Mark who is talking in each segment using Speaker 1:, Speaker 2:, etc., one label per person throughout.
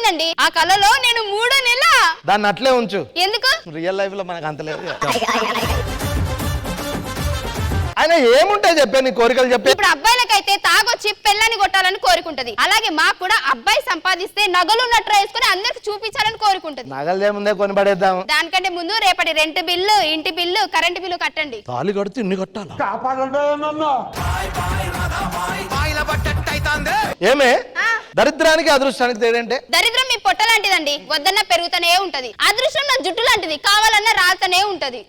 Speaker 1: వచ్చిందండి. ఆ కళలో నేను 3 నెలల
Speaker 2: దాన్ని అట్లే ఉంచు.
Speaker 1: ఎందుకు?
Speaker 2: రియల్ లైఫ్ లో మనకు అంత లేదు. ఆయన ఏముంటాయి చెప్పే, నీ కోరికలు చెప్పే.
Speaker 1: ఇప్పుడు అబ్బాయిలకైతే తాగొచ్చి పెళ్ళని కొట్టాలని కోరుకుంటది. అలాగే మాకు కూడా అబ్బాయి సంపాదిస్తే నగలు నట్ర వేసుకుని అందరికి చూపించాలని కోరుకుంటది.
Speaker 2: నగలు ఏముందే కొని పడేద్దాం.
Speaker 1: దానికంటే ముందు రేపటి రెంట్ బిల్లు, ఇంటి బిల్లు, కరెంట్ బిల్లు కట్టండి.
Speaker 2: తాళి కడితే ఇన్ని కట్టాలా? ఏమే దరిద్రానికి అదృష్టానికి తేడంటే?
Speaker 1: దరిద్రం మీ పొట్ట లాంటిదండి, వద్దన్న పెరుగుతూనే ఉంటది. అదృష్టం నా జుట్టు లాంటిది, కావాలన్నా రాతనే ఉంటది.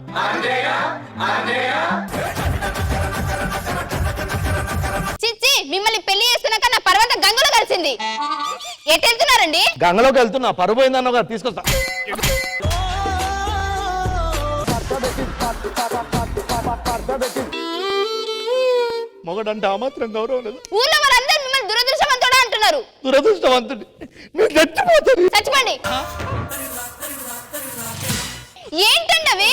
Speaker 1: చిచ్చి, మిమ్మల్ని పెళ్లి చేస్తున్నాక నా పర్వత గంగలో కలిసింది. ఎటు వెళ్తున్నారండి?
Speaker 2: గంగలోకి వెళ్తున్నా, పరువు పోయిందన్న తీసుకొస్తా. మొగడంటే ఆ మాత్రం గౌరవం లేదు.
Speaker 1: ఊళ్ళో వాళ్ళందరూ మిమ్మల్ని దురదృష్టవంతుడా అంటున్నారు.
Speaker 2: దురదృష్టవంతుడి, మీరు చచ్చిపోతుంది.
Speaker 1: చచ్చిపోండి. ఏంటండి అవి?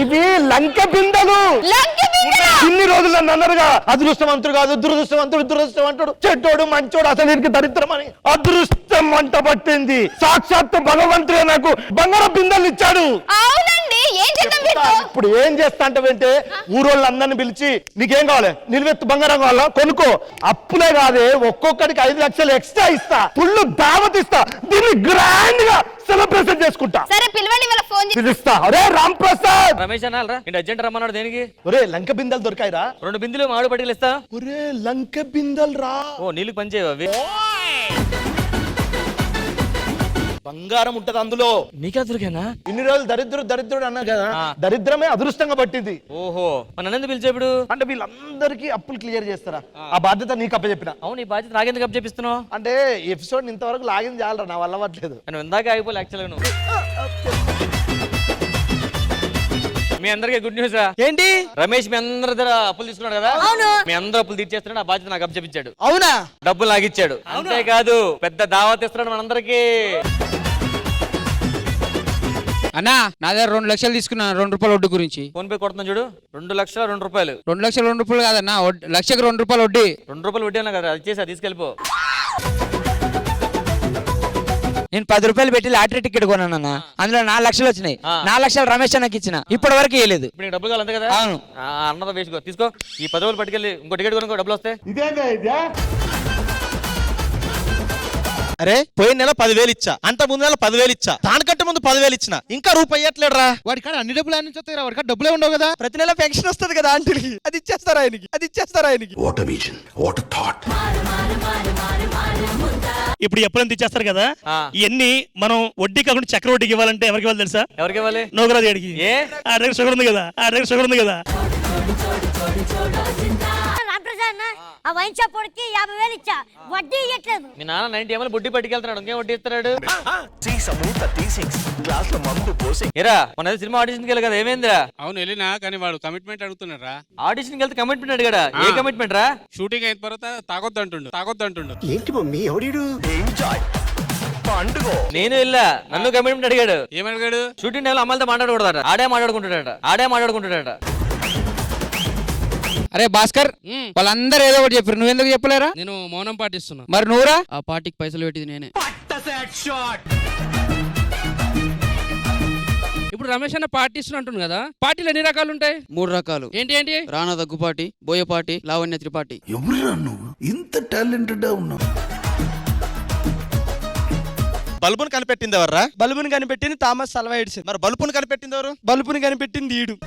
Speaker 2: ఇవి లంక బిందెలు.
Speaker 1: లంక బిందెలా?
Speaker 2: ఇన్ని రోజులు నన్ను అన్నారుగా అదృష్టవంతుడు కాదు, దురదృష్టవంతుడు, దురదృష్టవంతుడు, చెడ్డోడు మంచోడు, అసలు దీనికి దరిద్రం అని. అదృష్టం వంట పట్టింది. సాక్షాత్ భగవంతుడే నాకు బంగారం బిందెలు ఇచ్చాడు.
Speaker 1: అవునండి, ఏం చేద్దాం వీటితో?
Speaker 2: ఇప్పుడు ఏం చేస్తా అంటే ఊరోళ్ళందరిని పిలిచి నీకేం కావాలి, నిలువెత్తు బంగారం కావాలా కొనుక్కో, అప్పులే కాదే ఒక్కొక్కడికి 5 లక్షలు ఎక్స్ట్రా ఇస్తా, ఫుల్ దావత్ ఇస్తా, దీన్ని గ్రాండ్ గా సెలబ్రేషన్ చేసుకుంటా.
Speaker 1: సరే పిలవండి, వాళ్ళ ఫోన్ చేసి
Speaker 2: పిలుస్తా. అరే రామ్ ప్రసాద్,
Speaker 3: రమేష్ అన్నారా ఇంటి అర్జెంట్ రమ్మన్నాడు. దేనికి?
Speaker 2: ఒరే లంక బిందెలు దొరికాయిరా?
Speaker 3: 2 బిందులు మామిడి పట్టుకెళ్ళి ఇస్తా.
Speaker 2: ఒరే లంక బిందెలు రా.
Speaker 3: ఓ నీళ్ళు పనిచేయవు అవి.
Speaker 2: బంగారం ఉంటది అందులో.
Speaker 3: నీకే దొరికానా?
Speaker 2: ఇన్ని రోజులు దరిద్రుడు అన్నా కదా, దరిద్రమే అదృష్టంగా పట్టింది.
Speaker 3: ఓహో, మన నన్ను పిలిచే ఇప్పుడు
Speaker 2: అంటే వీళ్ళందరికీ అప్పులు క్లియర్ చేస్తారా? ఆ బాధ్యత నీకు అప్పచెప్పిన.
Speaker 3: అవును, ఈ బాధ్యత నాకెందుకు అప్పచెప్పిస్తున్నావు?
Speaker 2: అంటే ఎపిసోడ్ ఇంతవరకు లాగిన చాలరా, నా వల్ల అవ్వట్లేదు.
Speaker 3: నేను ఇందాక అయిపోలే యాక్చువల్గా. నువ్వు మీ అందరికీ గుడ్ న్యూస్.
Speaker 4: ఏంటి?
Speaker 3: రమేష్ మీ అందరి దగ్గర అప్పులు తీసుకున్నాడు కదా, మీ అందరూ అప్పులు తీర్చేస్తున్నాడు. ఆ బాధ్యత నాకు అప్పచెప్పించాడు.
Speaker 4: అవునా?
Speaker 3: డబ్బులు లాగిచ్చాడు. అంతేకాదు పెద్ద దావత్ ఇస్తున్నాడు మనందరికి.
Speaker 4: అన్నా, నా దగ్గర 2 లక్షలు తీసుకున్నా 2 రూపాయల వడ్డీ గురించి.
Speaker 3: ఫోన్ పే కొడుతున్నా చూడు, 2 లక్షల 2 రూపాయలు.
Speaker 4: 2 లక్షలు 2 రూపాయలు కాదన్నా, లక్షకి 2 రూపాయలు వడ్డీ.
Speaker 3: 2 రూపాయలు వడ్డీ అన్నా కదా, అది చేసి తీసుకెళ్ళిపో.
Speaker 4: నేను 10 రూపాయలు పెట్టి లాటరీ టికెట్ కొన్నానన్నా, అందులో 4 లక్షలు వచ్చినాయి. 4 లక్షలు రమేష్ అన్నకి ఇచ్చిన, ఇప్పటి వరకు ఇవ్వలేదు.
Speaker 3: ఇప్పుడు నీకు డబ్బులు కావాలి అంతే కదా?
Speaker 4: అవును.
Speaker 3: అన్నదో వేసుకో, తీసుకో. ఈ 10 రూపాయలు పట్టుకెళ్ళి ఇంకో టికెట్ కొనుక్కో, డబ్బులు వస్తాయి.
Speaker 5: అరే పోయిన నెల 10,000 ఇచ్చా, అంత ముందు నెల 10,000 ఇచ్చా, దానికంటే ముందు 10,000 ఇచ్చిన, ఇంకా రూపాయి ఇయ్యట్లేడు రా.
Speaker 6: వాడి కాడ అన్ని డబ్బులు అన్ని వస్తాయి, వాడి కాడ డబ్బులే ఉండవు కదా.
Speaker 5: ప్రతి నెల పెన్షన్ వస్తుంది కదా ఆంటీకి, అది ఇచ్చేస్తారా ఆయనకి.
Speaker 7: What a vision, what a thought.
Speaker 8: ఇప్పుడు ఎప్పుడైనా తెచ్చేస్తారు కదా, ఇవన్నీ మనం వడ్డీ కాకుండా చక్ర వడ్డీకి ఇవ్వాలంటే ఎవరికి ఇవ్వాలి తెలుసా?
Speaker 3: ఎవరికి ఇవ్వాలి?
Speaker 8: నోకరాజు గారికి. ఆ దగ్గర షుగర్ ఉంది కదా.
Speaker 9: ఆ వైన్ షాప్ వాడికి 50,000 ఇచ్చా, వడ్డీ ఇవ్వట్లేదు.
Speaker 3: మీ నాన్న 90 ఎంఎల్ బుడ్డి పట్టుకెళ్తున్నాడు, ఇంకేం వడ్డీ ఇస్తున్నాడు? ఏరా మన సినిమా ఆడిషన్కి వెళ్ళి కదా, ఏమైందిరా?
Speaker 6: అవును వెళ్ళినా, కానీ వాడు కమిట్మెంట్ అడుగుతున్నారా.
Speaker 3: ఆడిషన్కి వెళ్తే కమిట్మెంట్ అడిగాడా? ఏ కమిట్మెంట్ రా?
Speaker 6: షూటింగ్ అయిన తర్వాత తాగొద్దు అంటుండు.
Speaker 7: ఏంటి మమ్మీ ఎవడీడు?
Speaker 3: నేను వెళ్ళా, నన్ను కమిట్మెంట్ అడిగాడు.
Speaker 6: ఏమడిగాడు?
Speaker 3: షూటింగ్ టైంలో అమ్మాయిలతో మాట్లాడకూడదట, ఆడే మాట్లాడుకుంటాడట.
Speaker 4: అరే భాస్కర్, వాళ్ళందరూ ఏదో ఒకటి చెప్పారు, నువ్వెందుకు చెప్పలేరా?
Speaker 6: నేను మౌనం పాటిస్తున్నా.
Speaker 4: మరి నువ్వురా?
Speaker 6: ఆ పార్టీకి పైసలు పెట్టింది నేనే. ఇప్పుడు రమేష్ అన్న పార్టీ ఇస్తున్నా అంటుంది కదా, పార్టీలు ఎన్ని రకాలు ఉంటాయి?
Speaker 4: 3 రకాలు.
Speaker 6: ఏంటి?
Speaker 4: రానా దగ్గుపాటి, బోయపాటి, లావణ్య త్రిపాఠి.
Speaker 7: ఎవరురా నువ్వు ఇంత టాలెంటెడ్ ఉన్నావు?
Speaker 5: బల్బును కనిపెట్టింది ఎవర్రా?
Speaker 4: బల్బుని కనిపెట్టింది థామస్ అల్వా ఎడిసన్.
Speaker 5: మరి బల్బును కనిపెట్టింది ఎవరు?
Speaker 4: బల్బుని కనిపెట్టింది ఈడు.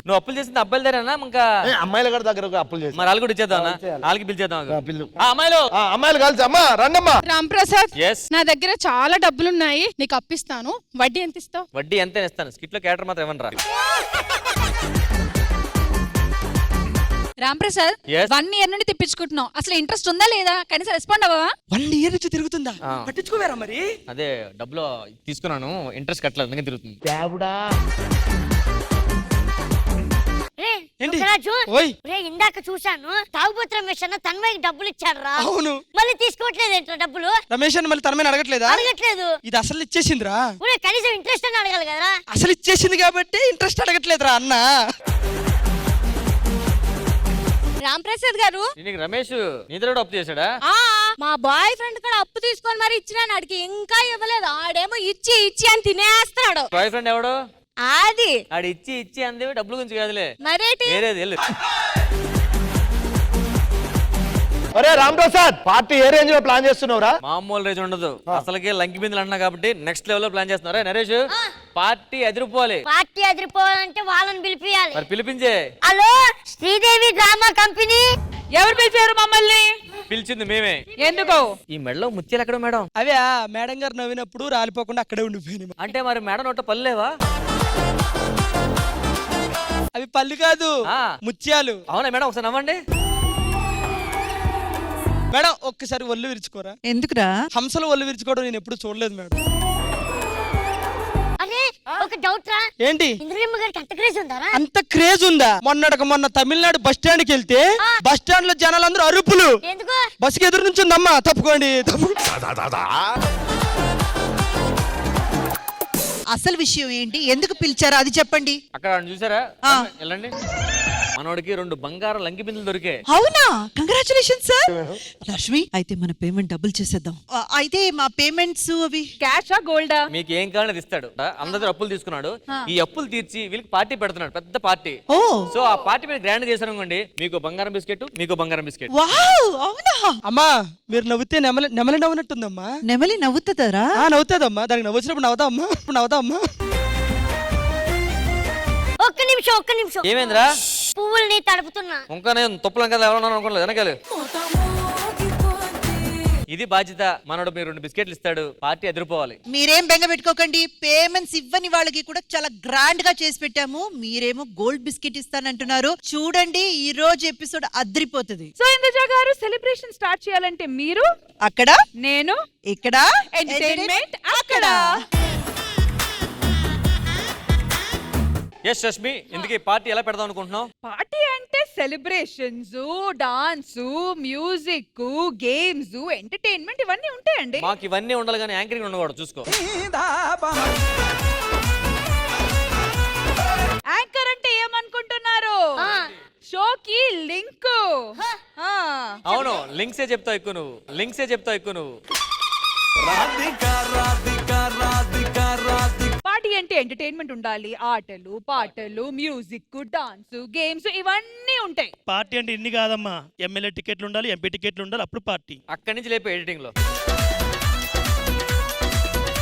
Speaker 3: నువ్వు అప్పులు చేసింది అబ్బాయిల దగ్గర ఇంకా
Speaker 2: అమ్మాయిల గారి దగ్గర అప్పులు చేసి
Speaker 3: మరి వాళ్ళు కూడా ఇచ్చేద్దాం, వాళ్ళకి పిలిచేద్దాం.
Speaker 2: పిల్లు
Speaker 3: అమ్మాయిలు
Speaker 2: కలిసి అమ్మా రండమ్మా.
Speaker 10: రామ్ ప్రసాద్,
Speaker 3: Yes.
Speaker 10: నా దగ్గర చాలా డబ్బులున్నాయి, నీకు అప్పిస్తాను. వడ్డీ ఎంత ఇస్తావు?
Speaker 3: వడ్డీ ఎంత ఇస్తాను, స్కిట్ లో క్యారెక్టర్ మాత్రం ఇవ్వను రా.
Speaker 10: రామ్ ప్రసాద్,
Speaker 3: Yes.
Speaker 10: 1 ఇయర్ నుండి తిప్పించుకుంటున్నావు, అసలు ఇంట్రెస్ట్ ఉందా లేదా? కనీసం రెస్పాండ్ అవ్వవా?
Speaker 4: 1 ఇయర్ నుంచి తిరుగుతుందా? పట్టించుకోవేరా మరి?
Speaker 3: అదే డబ్బులు తీసుకున్నాను, ఇంట్రెస్ట్ కట్టలేదు, అందుకే తిరుగుతుంది.
Speaker 9: ఇందాక చూశాను, తాగుబోతు రమేష్ అన్న తన్మయ్యకి డబ్బులు ఇచ్చాడు రా.
Speaker 4: అవును.
Speaker 9: మళ్ళీ తీసుకోవట్లేదు ఏంటో డబ్బులు.
Speaker 4: రమేష్ అన్న మళ్ళీ తనమే అడగట్లేదు. ఇది అసలు ఇచ్చేసిందిరా.
Speaker 9: కనీసం ఇంట్రెస్ట్ అని అడగాలి కదా.
Speaker 4: అసలు ఇచ్చేసింది కాబట్టి ఇంట్రెస్ట్ అడగట్లేదురా అన్న.
Speaker 10: రామ్ ప్రసాద్ గారు,
Speaker 3: రమేష్ నిద్ర అప్పు చేశాడా?
Speaker 9: మా బాయ్ ఫ్రెండ్ కూడా అప్పు తీసుకొని మరి ఇచ్చినాను ఆడికి ఇంకా ఇవ్వలేదు ఆడేమో ఇచ్చి ఇచ్చి అని తినేస్తాడు
Speaker 3: బాయ్ ఫ్రెండ్ ఎవడు
Speaker 9: అది
Speaker 3: ఆడు ఇచ్చి ఇచ్చి అందే డబ్బుల గురించి కాదులే
Speaker 9: మరేటి
Speaker 3: వేరేది వెళ్ళు
Speaker 2: అరే రామ్ ప్రసాద్ పార్టీ ఏ రేంజ్ లో ప్లాన్ చేస్తున్నావురా?
Speaker 3: మామూలు రేజ్ ఉండదు అసలుకే లంకి బిందులు అన్నా కాబట్టి నెక్స్ట్ లెవెల్ లో ప్లాన్ చేస్తున్నారా నరేష్ పార్టీ ఎదిరిపోవాలి
Speaker 9: పార్టీ ఎదిరిపోవాలంటే వాళ్ళని పిలిపియాలి
Speaker 3: మరి పిలిపించే
Speaker 9: హలో శ్రీదేవి డ్రామా కంపెనీ
Speaker 10: ఎవరు పిలిచారు మమ్మల్ని?
Speaker 3: పిలిచింది మేమే
Speaker 10: ఎందుకు?
Speaker 3: ఈ మెడలో ముత్యాలు ఎక్కడ మేడం
Speaker 4: అవే మేడం గారు నవ్వినప్పుడు రాలిపోకుండా అక్కడే ఉండిపోయినాయి.
Speaker 3: అంటే మరి మేడం నోట పల్లెవా
Speaker 4: అవి పళ్ళు కాదు ముత్యాలు.
Speaker 3: అవునా మేడం ఒకసారి నవ్వండి
Speaker 4: మేడం ఒక్కసారి ఒళ్ళు విరుచుకోరా.
Speaker 10: ఎందుకురా?
Speaker 4: హంసలు ఒళ్ళు విరుచుకోవడం నేను ఎప్పుడు చూడలేదు మేడం.
Speaker 9: అరే ఒక డౌట్ రా
Speaker 4: ఏంటి?
Speaker 9: ఇంద్రమ్మ గారికి అంత క్రేజ్ ఉందారా?
Speaker 4: అంత క్రేజ్ ఉందా? మొన్న తమిళనాడు బస్ స్టాండ్ కి వెళ్తే బస్ స్టాండ్ లో జనాలందరూ అరుపులు.
Speaker 9: ఎందుకు?
Speaker 4: బస్సుకి ఎదురు నుంచి ఉందమ్మా తప్పుకోండి.
Speaker 10: అసలు విషయం ఏంటి? ఎందుకు పిలిచారా అది చెప్పండి.
Speaker 3: అక్కడ చూసారా వెళ్ళండి మనోడికి 2 బంగారం లంకి బిందులు దొరికాయి.
Speaker 10: అవునా? Congratulation sir. లక్ష్మి అయితే మన పేమెంట్ డబుల్ చేసేద్దాం. అయితే మా పేమెంట్స్ అవి క్యాషా గోల్డా?
Speaker 3: మీకు ఏం కావాలని ఇస్తాడు. అందరూ అప్పులు తీసుకున్నాడు. ఈ అప్పులు తీర్చి వీళ్ళకి పార్టీ పెడుతున్నాడు, పెద్ద పార్టీ. సో ఆ పార్టీ మీద గ్రాండ్ చేశారు అనుకోండి, మీకు బంగారం బిస్కెట్, మీకు బంగారం బిస్కెట్.
Speaker 10: వావ్ అవునా?
Speaker 4: అమ్మా మీరు నవ్వుతే నెమలి నవ్వునట్టుందమ్మా.
Speaker 10: నెమలి నవ్వుతుందరా?
Speaker 4: నవ్వుతుందమ్మా. దానికి నవ్వుచ్చినప్పుడు నవ్వుతా అమ్మా.
Speaker 9: ఒక్క నిమిషం
Speaker 3: ఏమైందిరా?
Speaker 9: పువ్వుల్ని తడుపుతున్నా.
Speaker 3: ఇంకా నేను తప్పులు కదా ఎవరన్నా అనుకోలేదు వెనకాల. ఇది బాధ్యత. మనోడు మీరు 2 బిస్కెట్లు ఇస్తాడు, పార్టీ ఎదిరిపోవాలి.
Speaker 10: మీరేం బెంగ పెట్టుకోకండి. పేమెంట్స్ ఇవ్వని వాళ్ళకి కూడా చాలా గ్రాండ్ గా చేసి పెట్టాము. మీరేమో గోల్డ్ బిస్కెట్ ఇస్తానంటున్నారు. చూడండి ఈ రోజు ఎపిసోడ్ అద్రిపోతుంది.
Speaker 11: సో ఇంద్రజ గారు సెలబ్రేషన్ స్టార్ట్ చేయాలంటే మీరు
Speaker 10: అక్కడ,
Speaker 11: నేను
Speaker 10: ఇక్కడ,
Speaker 11: ఎంటర్టైన్మెంట్ అక్కడ.
Speaker 3: ఎస్ రష్మి, ఇందుకే పార్టీ ఎలా పెడదాం అనుకుంటున్నావు?
Speaker 11: పార్టీ అంటే celebrations, dance, music, games, entertainment ఇవన్నీ ఉంటాయండి.
Speaker 3: మాకు ఇవన్నీ ఉండాలి కానీ యాంకరింగ్ ఉండకూడదు. చూసుకో.
Speaker 11: యాంకర్ అంటే ఏమనుకుంటున్నారు? షోకి లింక్.
Speaker 3: అవును లింక్సే చెప్తావు ఎక్కువ నువ్వు.
Speaker 11: పార్టీ అంటే ఎంటర్టైన్మెంట్ ఉండాలి. ఆటలు, పాటలు, మ్యూజిక్, డాన్స్, గేమ్స్ ఇవన్నీ ఉంటాయి.
Speaker 8: పార్టీ అంటే ఇన్ని కాదమ్మా. ఎమ్మెల్యే టికెట్లు ఉండాలి, ఎంపీ టికెట్లు ఉండాలి, అప్పుడు పార్టీ.
Speaker 3: అక్కడి నుంచి లేపే ఎడిటింగ్ లో.